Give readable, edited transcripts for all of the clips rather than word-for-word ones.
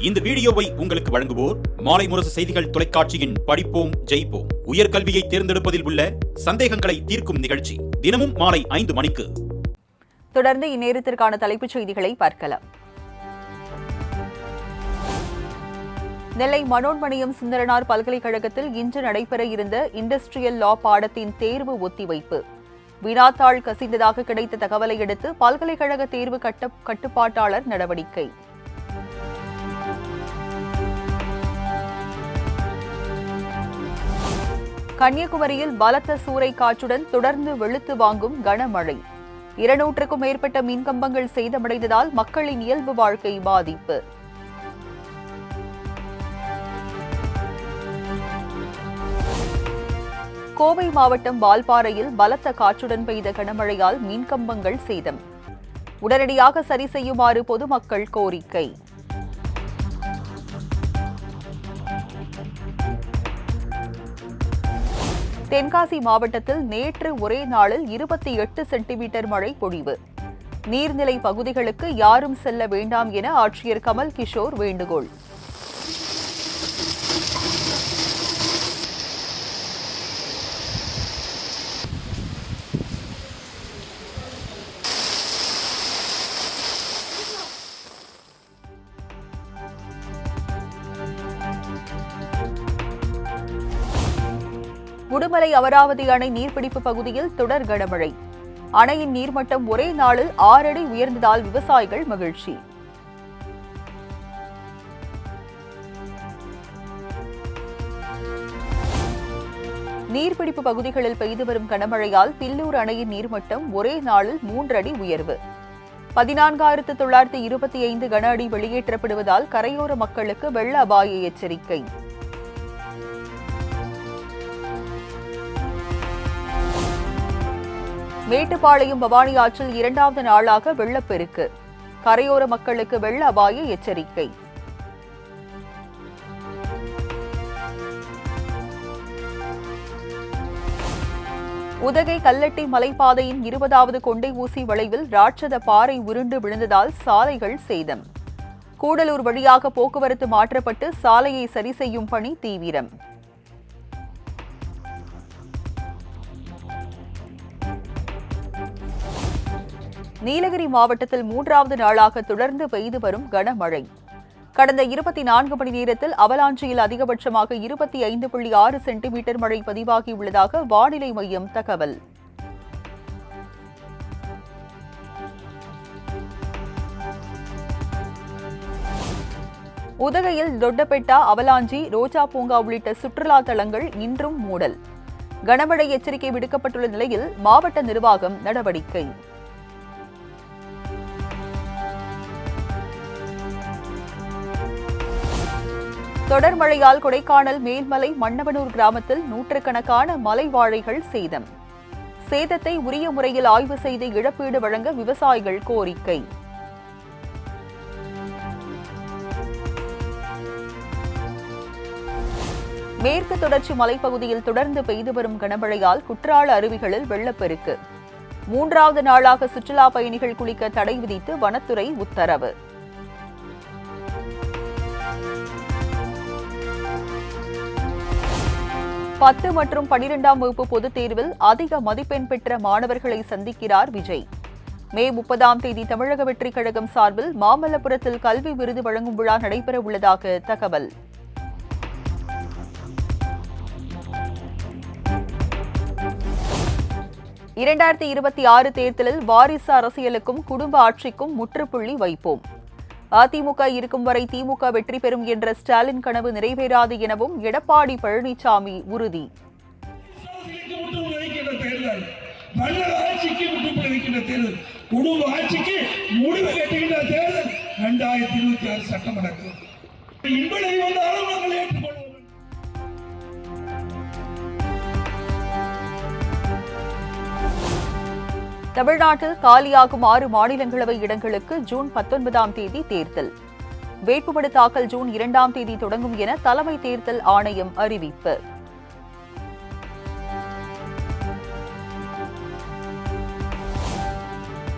இந்த வீடியோவை உங்களுக்கு வழங்குவோர் மாலை முரசு செய்திகள் தொலைக்காட்சியின் படிப்போம் ஜெயிப்போம் உயர்கல்வியை தேர்ந்தெடுப்பதில் உள்ள சந்தேகங்களை தீர்க்கும் நிகழ்ச்சி தினமும் மாலை 5 மணிக்கு. தொடர்ந்து இந்நேரத்திற்கான தலைப்புச் செய்திகளை பார்க்கலாம். நெல்லை மனோன்மணியம் சுந்தரனார் பல்கலைக்கழகத்தில் இன்று நடைபெற இருந்த இண்டஸ்ட்ரியல் லா பாடத்தின் தேர்வு ஒத்திவைப்பு. வினாத்தாள் கசிந்ததாக கிடைத்த தகவலை அடுத்து பல்கலைக்கழக தேர்வு கட்டுப்பாட்டாளர் நடவடிக்கை. கன்னியாகுமரியில் பலத்த சூறை காற்றுடன் தொடர்ந்து வெளுத்து வாங்கும் கனமழை. 200க்கும் மேற்பட்ட மின்கம்பங்கள் சேதமடைந்ததால் மக்களின் இயல்பு வாழ்க்கை பாதிப்பு. கோவை மாவட்டம் வால்பாறையில் பலத்த காற்றுடன் பெய்த கனமழையால் மின்கம்பங்கள் சேதம். உடனடியாக சரி செய்யுமாறு பொதுமக்கள் கோரிக்கை. தென்காசி மாவட்டத்தில் நேற்று ஒரே நாளில் 28 சென்டிமீட்டர் மழை பொழிவு. நீர்நிலை பகுதிகளுக்கு யாரும் செல்ல வேண்டாம் என ஆட்சியர் கமல் கிஷோர் வேண்டுகோள். உடுமலை அமராவதி அணை நீர்பிடிப்பு பகுதியில் தொடர் கனமழை. அணையின் நீர்மட்டம் ஒரே நாளில் 6 அடி உயர்ந்ததால் விவசாயிகள் மகிழ்ச்சி. நீர்பிடிப்பு பகுதிகளில் பெய்து வரும் கனமழையால் பில்லூர் அணையின் நீர்மட்டம் ஒரே நாளில் 3 அடி உயர்வு. 14,925 கன அடி வெளியேற்றப்படுவதால் கரையோர மக்களுக்கு வெள்ள அபாய எச்சரிக்கை. மேட்டுப்பாளையம் பவானி ஆற்றில் 2வது நாளாக வெள்ளப்பெருக்கு. கரையோர மக்களுக்கு வெள்ள அபாய எச்சரிக்கை. உதகை கல்லட்டி மலைப்பாதையின் 20வது கொண்டை ஊசி வளைவில் ராட்சத பாறை உருண்டு விழுந்ததால் சாலைகள் சேதம். கூடலூர் வழியாக போக்குவரத்து மாற்றப்பட்டு சாலையை சரி செய்யும் பணி தீவிரம். நீலகிரி மாவட்டத்தில் 3வது நாளாக தொடர்ந்து பெய்து வரும் கனமழை. கடந்த 24 மணி நேரத்தில் அவலாஞ்சியில் அதிகபட்சமாக 25.6 சென்டிமீட்டர் மழை பதிவாகியுள்ளதாக வானிலை மையம் தகவல். உதகையில் தொட்டபெட்டா, அவலாஞ்சி, ரோஜா பூங்கா உள்ளிட்ட சுற்றுலா தலங்கள் இன்றும் மூடல். கனமழை எச்சரிக்கை விடுக்கப்பட்டுள்ள நிலையில் மாவட்ட நிர்வாகம் நடவடிக்கை. தொடர் மழையால் கொடைக்கானல் மேல்மலை மன்னவனூர் கிராமத்தில் நூற்றுக்கணக்கான மலை வாழைகள் சேதம். சேதத்தை உரிய முறையில் ஆய்வு செய்து இழப்பீடு வழங்க விவசாயிகள் கோரிக்கை. மேற்கு தொடர்ச்சி மலைப்பகுதியில் தொடர்ந்து பெய்து வரும் கனமழையால் குற்றால அருவிகளில் வெள்ளப்பெருக்கு. 3வது நாளாக சுற்றுலா பயணிகள் குளிக்க தடை விதித்து வனத்துறை உத்தரவு. பத்து மற்றும் 12ஆம் வகுப்பு பொதுத் தேர்வில் அதிக மதிப்பெண் பெற்ற மாணவர்களை சந்திக்கிறார் விஜய். மே 30ஆம் தேதி தமிழக வெற்றிக் கழகம் சார்பில் மாமல்லபுரத்தில் கல்வி விருது வழங்கும் விழா நடைபெற உள்ளதாக தகவல். இரண்டாயிரத்தி 26 தேர்தலில் வாரிசு அரசியலுக்கும் குடும்ப ஆட்சிக்கும் முற்றுப்புள்ளி வைப்போம். அதிமுக இருக்கும் வரை திமுக வெற்றி பெறும் என்ற ஸ்டாலின் கனவு நிறைவேறாது எனவும் எடப்பாடி பழனிசாமி உறுதி. தமிழ்நாட்டில் காலியாகும் 6 மாநிலங்களவை இடங்களுக்கு ஜூன் 19ஆம் தேதி தேர்தல். வேட்புமனு தாக்கல் ஜூன் 2ஆம் தேதி தொடங்கும் என தலைமை தேர்தல் ஆணையம் அறிவிப்பு.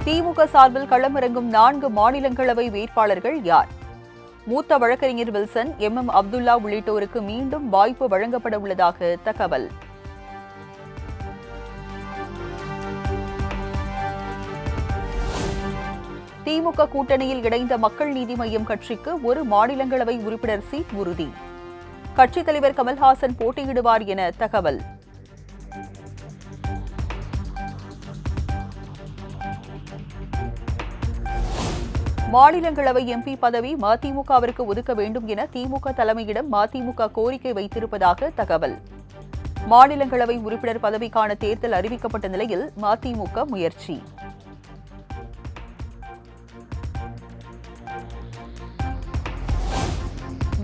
திமுக சார்பில் களமிறங்கும் 4 மாநிலங்களவை வேட்பாளர்கள் யார்? மூத்த வழக்கறிஞர் வில்சன், எம். அப்துல்லா உள்ளிட்டோருக்கு மீண்டும் வாய்ப்பு வழங்கப்பட உள்ளதாக தகவல். திமுக கூட்டணியில் இணைந்த மக்கள் நீதி மய்யம் கட்சிக்கு ஒரு மாநிலங்களவை உறுப்பினர் சீட் உறுதி. கட்சித் தலைவர் கமல்ஹாசன் போட்டியிடுவார் என தகவல். மாநிலங்களவை எம்பி பதவி மதிமுகவிற்கு ஒதுக்க வேண்டும் என திமுக தலைமையிடம் மதிமுக கோரிக்கை வைத்திருப்பதாக தகவல். மாநிலங்களவை உறுப்பினர் பதவிக்கான தேர்தல் அறிவிக்கப்பட்ட நிலையில் மதிமுக முயற்சி.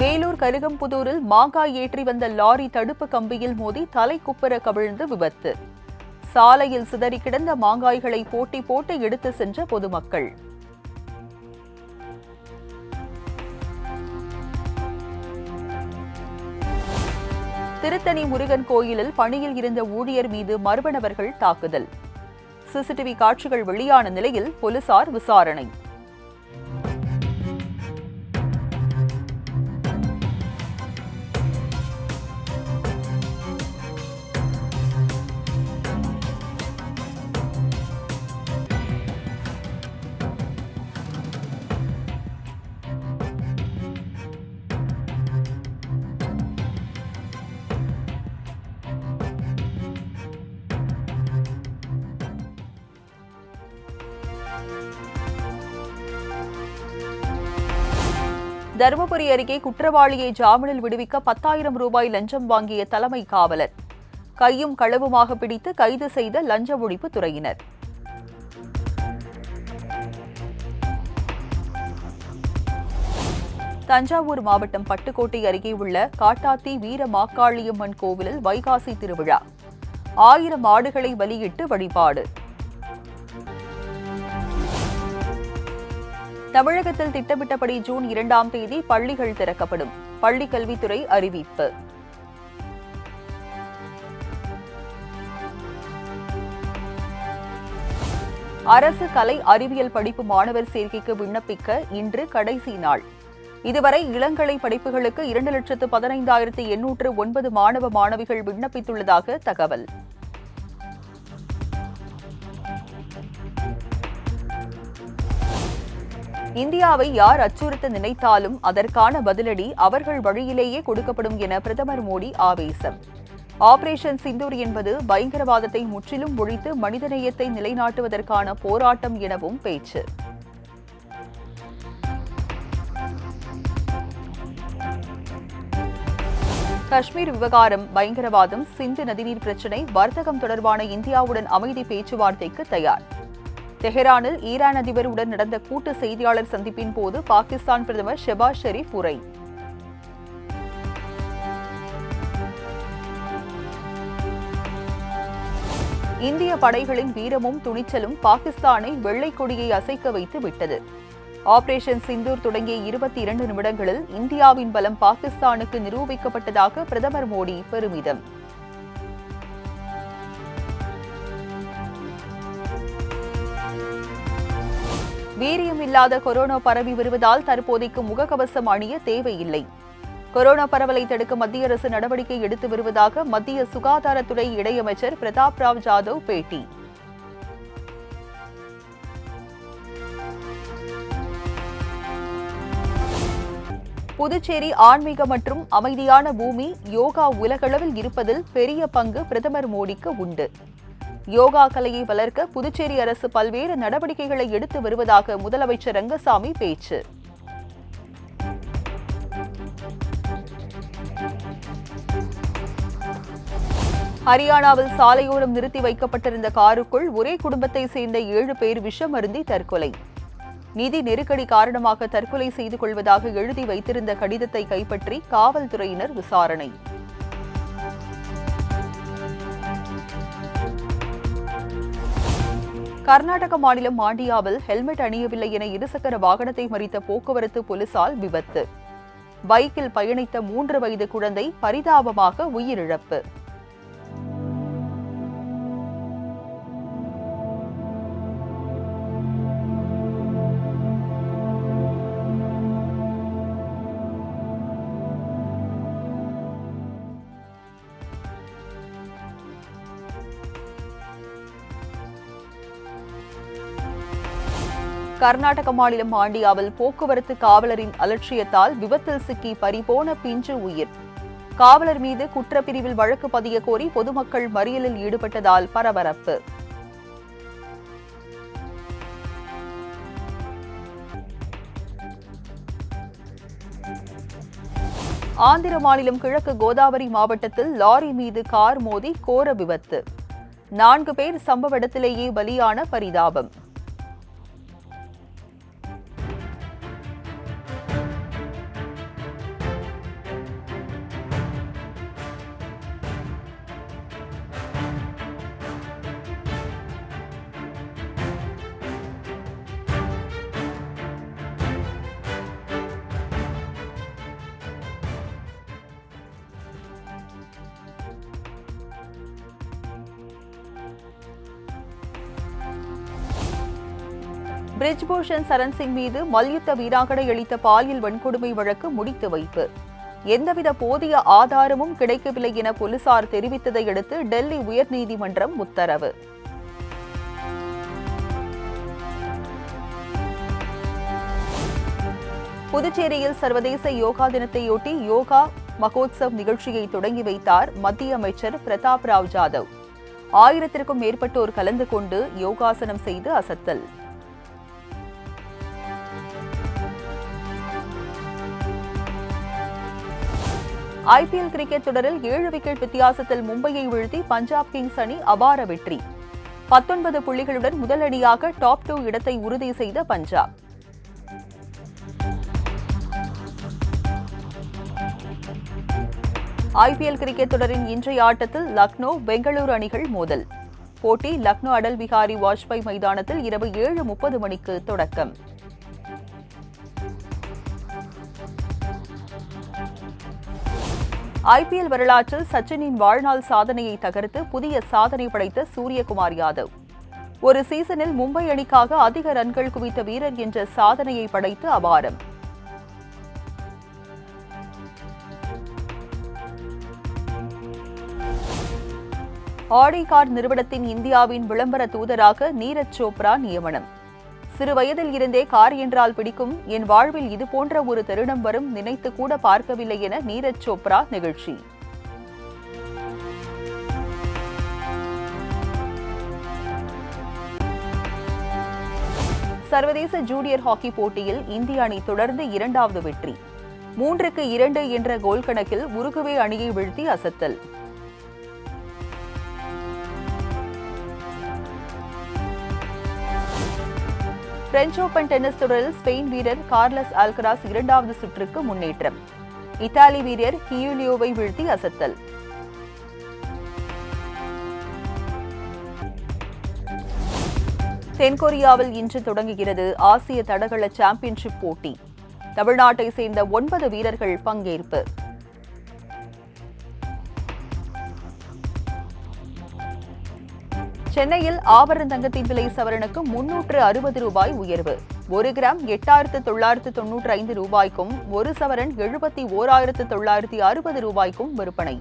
வேலூர் கருகம்புதூரில் மாங்காய் ஏற்றி வந்த லாரி தடுப்பு கம்பியில் மோதி தலைக்குப்புற கவிழ்ந்து விபத்து. சாலையில் சிதறி கிடந்த மாங்காய்களை போட்டி போட்டு எடுத்து சென்ற பொதுமக்கள். திருத்தணி முருகன் கோயிலில் பணியில் இருந்த ஊழியர் மீது மர்ம நபர்கள் தாக்குதல். சிசிடிவி காட்சிகள் வெளியான நிலையில் போலீசார் விசாரணை. தருமபுரி அருகே குற்றவாளியை ஜாமீனில் விடுவிக்க 10,000 ரூபாய் லஞ்சம் வாங்கிய தலைமை காவலர் கையும் களவுமாக பிடித்து கைது செய்த லஞ்ச ஒழிப்பு துறையினர். தஞ்சாவூர் மாவட்டம் பட்டுக்கோட்டை அருகே உள்ள காட்டாத்தி வீர மாக்காளியம்மன் கோவிலில் வைகாசி திருவிழா. 1000 ஆடுகளை பலியிட்டு வழிபாடு. தமிழகத்தில் திட்டமிட்டபடி ஜூன் 2ஆம் தேதி பள்ளிகள் திறக்கப்படும். பள்ளிக் கல்வித்துறை அறிவிப்பு. அரசு கலை அறிவியல் படிப்பு மாணவர் சேர்க்கைக்கு விண்ணப்பிக்க இன்று கடைசி நாள். இதுவரை இளங்கலை படிப்புகளுக்கு 2,15,809 மாணவ மாணவிகள் விண்ணப்பித்துள்ளதாக தகவல். இந்தியாவை யார் அச்சுறுத்த நினைத்தாலும் அதற்கான பதிலடி அவர்கள் வழியிலேயே கொடுக்கப்படும் என பிரதமர் மோடி ஆவேசம். ஆபரேஷன் சிந்தூர் என்பது பயங்கரவாதத்தை முற்றிலும் ஒழித்து மனிதநேயத்தை நிலைநாட்டுவதற்கான போராட்டம் எனவும் பேச்சு. காஷ்மீர் விவகாரம், பயங்கரவாதம், சிந்து நதிநீர் பிரச்சினை, வர்த்தகம் தொடர்பான இந்தியாவுடன் அமைதி பேச்சுவார்த்தைக்கு தயார். தெஹரானில் ஈரான் அதிபர் உடன் நடந்த கூட்டு செய்தியாளர் சந்திப்பின் போது பாகிஸ்தான் பிரதமர் ஷெபாஸ் ஷெரீப் உரை. இந்திய படைகளின் வீரமும் துணிச்சலும் பாகிஸ்தானை வெள்ளை கொடியை அசைக்க வைத்து விட்டது. ஆபரேஷன் சிந்தூர் தொடங்கிய 22 நிமிடங்களில் இந்தியாவின் பலம் பாகிஸ்தானுக்கு நிரூபிக்கப்பட்டதாக பிரதமர் மோடி பெருமிதம். வீரியமில்லாத கொரோனா பரவி வருவதால் தற்போதைக்கு முகக்கவசம் அணிய தேவையில்லை. கொரோனா பரவலை தடுக்க மத்திய அரசு நடவடிக்கை எடுத்து வருவதாக மத்திய சுகாதாரத்துறை இணையமைச்சர் பிரதாப் ராவ் ஜாதவ் பேட்டி. புதுச்சேரி ஆன்மீக மற்றும் அமைதியான பூமி. யோகா உலகளவில் இருப்பதில் பெரிய பங்கு பிரதமர் மோடிக்கு உண்டு. யோகா கலையை வளர்க்க புதுச்சேரி அரசு பல்வேறு நடவடிக்கைகளை எடுத்து வருவதாக முதலமைச்சர் ரங்கசாமி பேச்சு. ஹரியானாவில் சாலையோரம் நிறுத்தி வைக்கப்பட்டிருந்த காருக்குள் ஒரே குடும்பத்தை சேர்ந்த 7 பேர் விஷம் அருந்தி தற்கொலை. நிதி நெருக்கடி காரணமாக தற்கொலை செய்து கொள்வதாக எழுதி வைத்திருந்த கடிதத்தை கைப்பற்றி காவல்துறையினர் விசாரணை. கர்நாடக மாநிலம் மாண்டியாவில் ஹெல்மெட் அணியவில்லை என இருசக்கர வாகனத்தை மறித்த போக்குவரத்து போலீசால் விபத்து. பைக்கில் பயணித்த 3 வயது குழந்தை பரிதாபமாக உயிரிழப்பு. கர்நாடக மாநிலம் மாண்டியாவில் போக்குவரத்து காவலரின் அலட்சியத்தால் விபத்தில் சிக்கி பறிபோன பிஞ்சு உயிர். காவலர் மீது குற்றப்பிரிவில் வழக்கு பதிய கோரி பொதுமக்கள் மறியலில் ஈடுபட்டதால் பரபரப்பு. ஆந்திர மாநிலம் கிழக்கு கோதாவரி மாவட்டத்தில் லாரி மீது கார் மோதி கோர விபத்து. 4 பேர் சம்பவ இடத்திலேயே பலியான பரிதாபம். பிரிஜ்பூஷன் சரண் சிங் மீது மல்யுத்த வீராங்கனை அளித்த பாலியல் வன்கொடுமை வழக்கு முடித்து வைப்பு. எந்தவித போதிய ஆதாரமும் கிடைக்கவில்லை என போலீசார் தெரிவித்ததை அடுத்து டெல்லி உயர்நீதிமன்றம் உத்தரவு. புதுச்சேரியில் சர்வதேச யோகா தினத்தையொட்டி யோகா மகோத்சவ் நிகழ்ச்சியை தொடங்கி வைத்தார் மத்திய அமைச்சர் பிரதாப் ராவ் ஜாதவ். 1000க்கும் மேற்பட்டோர் கலந்து கொண்டு யோகாசனம் செய்து அசத்தல். ஐபிஎல் கிரிக்கெட் தொடரில் 7 விக்கெட் வித்தியாசத்தில் மும்பையை வீழ்த்தி பஞ்சாப் கிங்ஸ் அணி அபார வெற்றி. 19 புள்ளிகளுடன் முதல் அணியாக டாப் 2 இடத்தை உறுதி செய்த பஞ்சாப். ஐபிஎல் கிரிக்கெட் தொடரின் இன்றைய ஆட்டத்தில் லக்னோ, பெங்களூரு அணிகள் மோதல். போட்டி லக்னோ அடல் பிஹாரி வாஜ்பாய் மைதானத்தில் இரவு 7:30 மணிக்கு தொடக்கம். ஐபிஎல் வரலாற்றில் சச்சினின் வாழ்நாள் சாதனையை தகர்த்து புதிய சாதனை படைத்த சூரியகுமார் யாதவ். ஒரு சீசனில் மும்பை அணிக்காக அதிக ரன்கள் குவித்த வீரர் என்ற சாதனையை படைத்து அபாரம். ஆடி கார் நிறுவனத்தின் இந்தியாவின் விளம்பர தூதராக நீரஜ் சோப்ரா நியமனம். சிறு வயதில் இருந்தே கார் என்றால் பிடிக்கும், என் வாழ்வில் இதுபோன்ற ஒரு தருணம் வரும் நினைத்து கூட பார்க்கவில்லை என நீரஜ் சோப்ரா நெகிழ்ச்சி. சர்வதேச ஜூனியர் ஹாக்கி போட்டியில் இந்திய அணி தொடர்ந்து 2வது வெற்றி. 3-2 என்ற கோல் கணக்கில் உருகுவே அணியை வீழ்த்தி அசத்தல். பிரெஞ்சு ஓபன் டென்னிஸ் தொடரில் ஸ்பெயின் வீரர் கார்லஸ் அல்கராஸ் 2வது சுற்றுக்கு முன்னேற்றம். இத்தாலி வீரர் கியூலியோவை வீழ்த்தி அசத்தல். தென்கொரியாவில் இன்று தொடங்குகிறது ஆசிய தடகள சாம்பியன்ஷிப் போட்டி. தமிழ்நாட்டை சேர்ந்த 9 வீரர்கள் பங்கேற்பு. சென்னையில் ஆபரண தங்கத்தின் விலை சவரனுக்கு 360 ரூபாய் உயர்வு. 1 கிராம் 8,995 ரூபாய்க்கும் 1 சவரன் 71,960 ரூபாய்க்கும் விற்பனை.